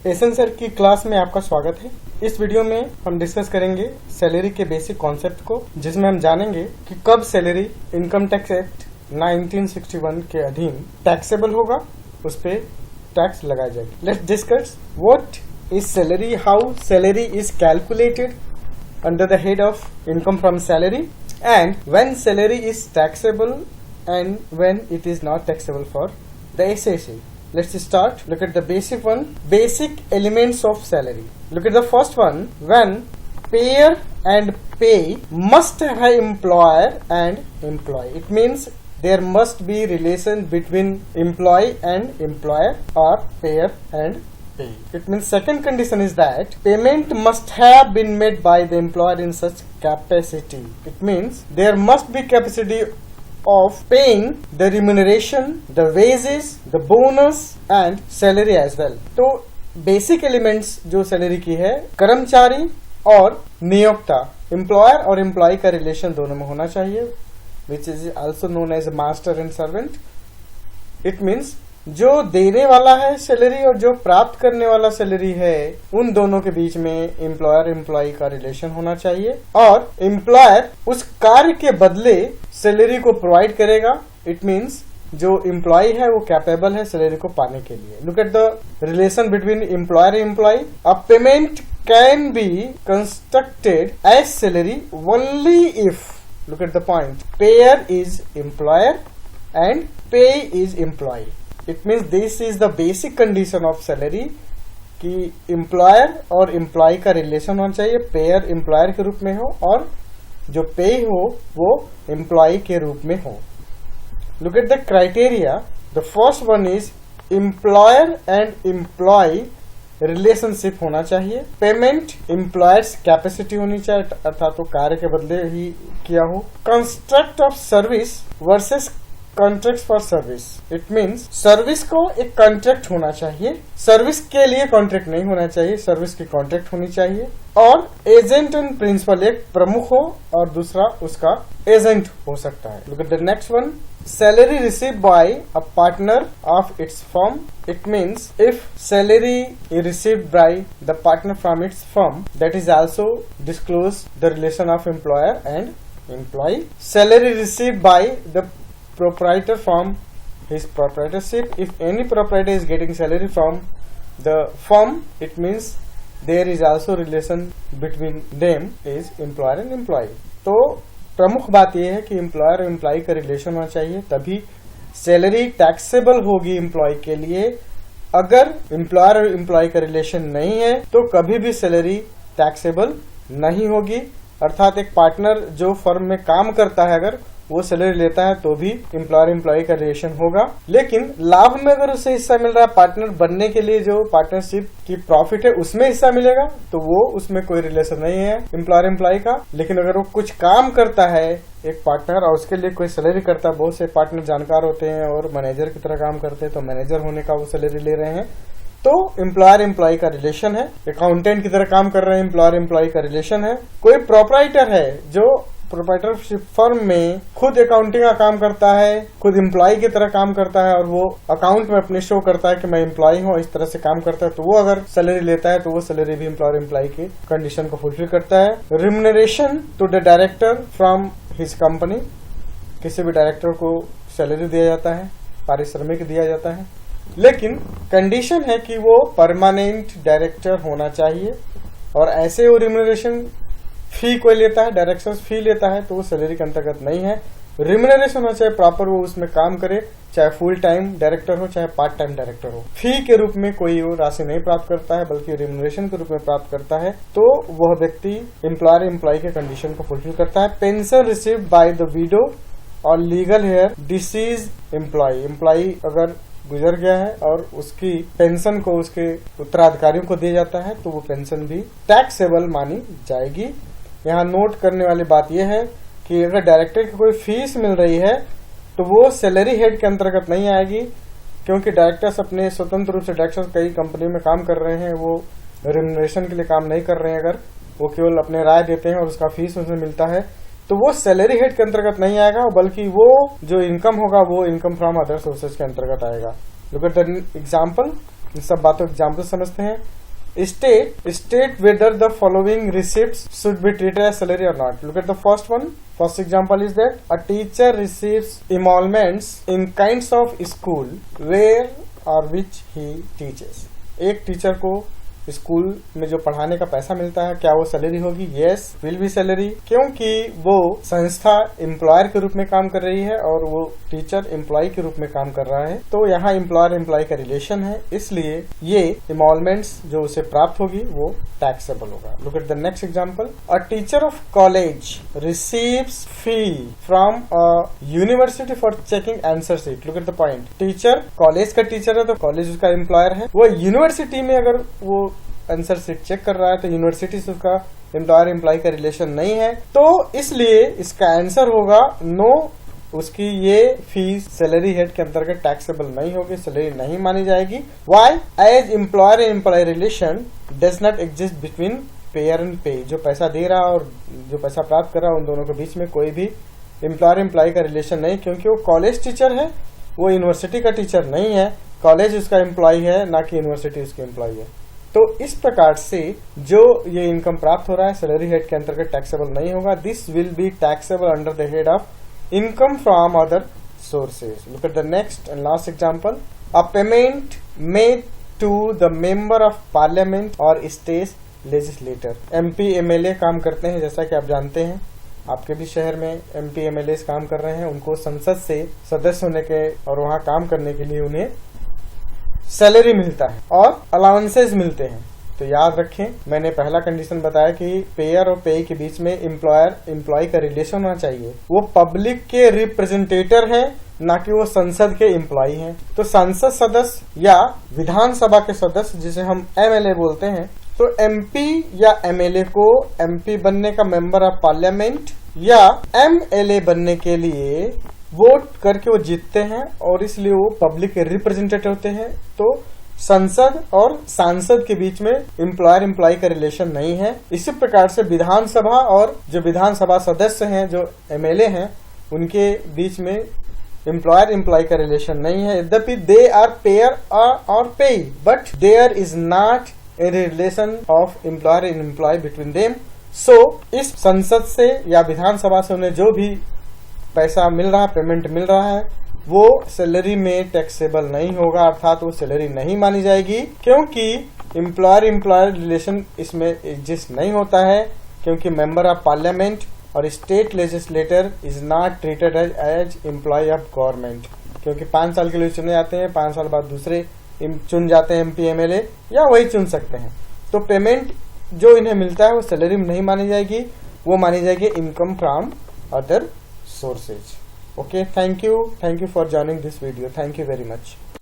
एसन sir की class में आपका स्वागत है। इस वीडियो में हम डिस्कस करेंगे सैलरी के बेसिक कॉन्सेप्ट को, जिसमें हम जानेंगे कि कब सैलरी इनकम टैक्स एक्ट 1961 के अधीन टैक्सेबल होगा, उस पे टैक्स लगाया जाएगा। Let's discuss what is salary, how salary is calculated under the head of income from salary, and when salary is taxable and when it is not taxable for the SSA. Let's start. Look at the basic one. Basic elements of salary. Look at the first one. When payer and pay must have employer and employee. It means there must be relation between employee and employer or payer and pay. It means second condition is that payment must have been made by the employer in such capacity. It means there must be capacity of paying the remuneration, the wages, the bonus and salary as well. तो basic elements जो salary की है, कर्मचारी और नियोक्ता, employer और employee का relation दोनों में होना चाहिए, which is also known as master and servant. It means जो देने वाला है सैलरी और जो प्राप्त करने वाला सैलरी है, उन दोनों के बीच में एम्प्लॉयर एम्प्लॉय का रिलेशन होना चाहिए और एम्प्लॉयर उस कार्य के बदले सैलरी को प्रोवाइड करेगा। इट मीन्स जो एम्प्लॉय है वो कैपेबल है सैलरी को पाने के लिए। Look at the relation between employer and employee. A payment can be constructed as salary only if, look at the point, payer is employer and payee is employee. It means this is the basic condition of salary कि employer और employee का relation होना चाहिए, pair employer के रूप में हो और जो पे हो वो एम्प्लॉय के रूप में हो। Look at the criteria. The first one is employer and employ relationship होना चाहिए। पेमेंट एम्प्लॉयर्स कैपेसिटी होनी चाहिए, अर्थात तो कार्य के बदले ही किया हो। Construct of service versus contract for service. It means service को एक कॉन्ट्रैक्ट होना चाहिए, सर्विस के लिए कॉन्ट्रैक्ट नहीं होना चाहिए, सर्विस की कॉन्ट्रैक्ट होनी चाहिए। और एजेंट एंड प्रिंसिपल, एक प्रमुख हो और दूसरा उसका एजेंट हो सकता है। Look at the next one. Salary receive by a partner of its firm. It means if salary is received by the partner from its firm, that is also disclose the relation of employer and employ. Salary received by the proprietor from his proprietorship. If any proprietor is getting salary from the firm, it means there is also relation between them is employer and employee. तो प्रमुख बात यह है कि employer और employee का relation होना चाहिए, तभी सैलरी टैक्सेबल होगी एम्प्लॉय के लिए। अगर एम्प्लॉयर और एम्प्लॉय का रिलेशन नहीं है तो कभी भी सैलरी टैक्सेबल नहीं होगी। अर्थात एक पार्टनर जो फर्म में काम करता है, अगर वो सैलरी लेता है तो भी एम्प्लॉयर एम्प्लॉय का रिलेशन होगा, लेकिन लाभ में अगर उसे हिस्सा मिल रहा है, पार्टनर बनने के लिए जो पार्टनरशिप की प्रॉफिट है उसमें हिस्सा मिलेगा, तो वो उसमें कोई रिलेशन नहीं है एम्प्लॉयर एम्प्लॉय का। लेकिन अगर वो कुछ काम करता है एक पार्टनर और उसके लिए कोई सैलरी करता है, बहुत से पार्टनर जानकार होते हैं और मैनेजर की तरह काम करते हैं, तो मैनेजर होने का वो सैलरी ले रहे हैं, तो एम्प्लॉयर एम्प्लॉय का रिलेशन है। अकाउंटेंट की तरह काम कर रहे हैं, एम्प्लॉयर एम्प्लॉय का रिलेशन है। कोई प्रोपराइटर है जो प्रोपराइटरशिप फर्म में खुद अकाउंटिंग का काम करता है, खुद एम्प्लॉय की तरह काम करता है और वो अकाउंट में अपने शो करता है कि मैं एम्प्लॉय हूँ, इस तरह से काम करता है, तो वो अगर सैलरी लेता है तो वो सैलरी भी एम्प्लॉयर एम्प्लॉय की कंडीशन को फुलफिल करता है। Remuneration to the director from his company. किसी भी डायरेक्टर को सैलरी दिया जाता है, पारिश्रमिक दिया जाता है, लेकिन कंडीशन है कि वो परमानेंट डायरेक्टर होना चाहिए और ऐसे वो रिम्यूनरेशन फी कोई लेता है, डायरेक्टर फी लेता है, तो वो सैलरी के अंतर्गत नहीं है। रिम्यूनरेशन होना चाहिए प्रॉपर, वो उसमें काम करे, चाहे फुल टाइम डायरेक्टर हो चाहे पार्ट टाइम डायरेक्टर हो। फी के रूप में कोई वो राशि नहीं प्राप्त करता है, बल्कि रिम्यूनरेशन के रूप में प्राप्त करता है, तो वह व्यक्ति एम्प्लॉयर एम्प्लॉय के कंडीशन को फुलफिल करता है। Pension received by the widow और legal heir deceased employee. Employee अगर गुजर गया है और उसकी पेंशन को उसके उत्तराधिकारियों को दिया जाता है, तो वो पेंशन भी टैक्सेबल मानी जाएगी। यहाँ नोट करने वाली बात यह है कि अगर डायरेक्टर की कोई फीस मिल रही है तो वो सैलरी हेड के अंतर्गत नहीं आएगी, क्योंकि डायरेक्टर्स अपने स्वतंत्र रूप से डायरेक्टर्स कई कंपनी में काम कर रहे हैं, वो रिम्यूनरेशन के लिए काम नहीं कर रहे हैं, अगर वो केवल अपने राय देते हैं और उसका फीस उसमें मिलता है, तो वो सैलरी हेड के अंतर्गत नहीं आएगा, बल्कि वो जो इनकम होगा वो इनकम फ्रॉम अदर सोर्सेज के अंतर्गत आएगा। Look at the example. इन सब बातों के एग्जाम्पल समझते हैं। State whether the following receipts should be treated as salary or not. Look at the first one. First example is that a teacher receives emoluments in kinds of school where or which he teaches. एक teacher को school में जो पढ़ाने का पैसा मिलता है, क्या वो सैलरी होगी? यस, विल बी सैलरी, क्योंकि वो संस्था एम्प्लॉयर के रूप में काम कर रही है और वो टीचर एम्प्लॉय के रूप में काम कर रहा है। तो यहाँ एम्प्लॉयर एम्प्लॉय का रिलेशन है, इसलिए ये इमॉलमेंट्स जो उसे प्राप्त होगी वो टैक्सेबल होगा। Look at the next example. A teacher of college receives fee from a university for checking answer sheet. Look at the point. Teacher college का टीचर है तो कॉलेज उसका एम्प्लॉयर है, वो यूनिवर्सिटी में अगर वो आंसर शीट चेक कर रहा है तो यूनिवर्सिटी से उसका एम्प्लॉयर एम्प्लॉय का रिलेशन नहीं है, तो इसलिए इसका आंसर होगा नो। उसकी ये फीस सैलरी हेड के अंतर्गत टैक्सेबल नहीं होगी, सैलरी नहीं मानी जाएगी। Why? As employer and employee relation does not exist between payer and payee. जो पैसा दे रहा और जो पैसा प्राप्त कर रहा है उन दोनों के बीच में कोई भी एम्प्लॉयर एम्प्लॉय का रिलेशन नहीं, क्योंकि वो कॉलेज टीचर है, वो यूनिवर्सिटी का टीचर नहीं है। कॉलेज उसका एम्प्लॉय है, ना कि यूनिवर्सिटी उसकी एम्प्लॉय है। तो इस प्रकार से जो ये इनकम प्राप्त हो रहा है सैलरी हेड के अंतर्गत टैक्सेबल नहीं होगा। This will be taxable under the head of income from other sources. Look at the next and last example. A payment made to the member of parliament और state legislator. MP MLA काम करते हैं, जैसा कि आप जानते हैं, आपके भी शहर में एमपी एमएलए काम कर रहे हैं। उनको संसद से सदस्य होने के और वहां काम करने के लिए उन्हें सैलरी मिलता है और अलाउंसेस मिलते हैं। तो याद रखें, मैंने पहला कंडीशन बताया कि पेयर और पे के बीच में एम्प्लॉयर एम्प्लॉय का रिलेशन होना चाहिए। वो पब्लिक के रिप्रेजेंटेटर हैं, ना कि वो संसद के एम्प्लॉय हैं। तो संसद सदस्य या विधानसभा के सदस्य, जिसे हम एमएलए बोलते हैं, तो एमपी या एमएलए को एमपी बनने का मेंबर ऑफ पार्लियामेंट या एमएलए बनने के लिए वोट करके वो जीतते हैं और इसलिए वो पब्लिक के रिप्रेजेंटेटिव होते हैं। तो संसद और सांसद के बीच में एम्प्लॉयर एम्प्लॉय का रिलेशन नहीं है। इसी प्रकार से विधानसभा और जो विधानसभा सदस्य हैं, जो एमएलए हैं, उनके बीच में एम्प्लॉयर एम्प्लॉय का रिलेशन नहीं है। यद्यपि दे आर पेयर और payee, but there is not a relation of employer and employee between them. So इस संसद से या विधानसभा से उन्हें जो भी पैसा मिल रहा है, पेमेंट मिल रहा है, वो सैलरी में टैक्सेबल नहीं होगा, अर्थात वो सैलरी नहीं मानी जाएगी, क्योंकि एम्प्लॉयर एम्प्लॉयर रिलेशन इसमें एग्जिस्ट नहीं होता है। क्योंकि मेंबर ऑफ पार्लियामेंट और state legislator is not treated as employee of government, क्योंकि 5 साल के लिए चुने जाते हैं, 5 साल बाद दूसरे चुन जाते हैं एमपी एमएलए, या वही चुन सकते हैं। तो पेमेंट जो इन्हें मिलता है वो सैलरी में नहीं मानी जाएगी, वो मानी जाएगी income from other sources. Okay, thank you for joining this video. Thank you very much.